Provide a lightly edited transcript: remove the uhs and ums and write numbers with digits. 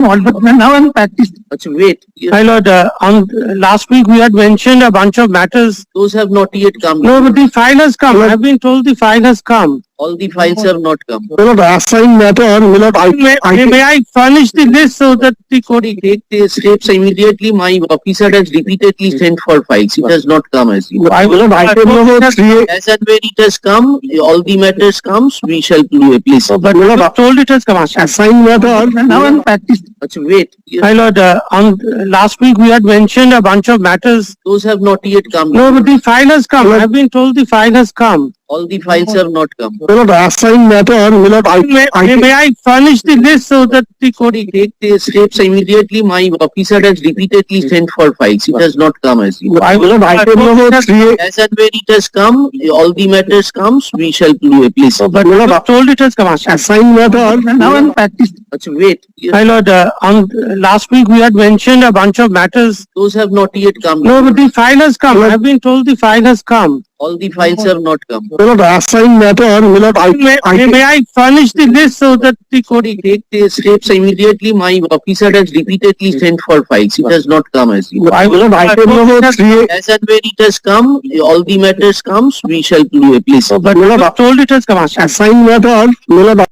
All but now I'm practiced. Wait. My lord, on last week we had mentioned a bunch of matters. Those have not yet come. No, but the file has come. I've been told the file has come. All the files have not come. Will not assign matter, will not May I furnish the list so that the court... Take the steps immediately. My officer has repeatedly sent for files. It has not come as yet. I will not item number 3. As and when it has come, all the matters comes, we shall place. But we have told it has come. Assign matter. Now I'm practiced. Wait. My lord, on last week we had mentioned a bunch of matters. Those have not yet come. No, but the file has come. I've been told the file has come. All the files have not come. Will not assign matter, will not May I furnish the list so that the court... Take the steps immediately. My officer has repeatedly sent for files. It has not come as yet. I will not item number 3. As and when it has come, all the matters comes, we shall place. But we have told it has come. Assign matter. Now I'm practiced. Wait. My lord, on last week we had mentioned a bunch of matters. Those have not yet come. No, but the file has come. I've been told the file has come. All the files have not come. Will not assign matter, will not May I furnish the list so that the court... Take the steps immediately. My officer has repeatedly sent for files. It has not come as yet. I will not item number 3. As and when it has come, all the matters comes, we shall place. But we have told it has come. Assign matter, will not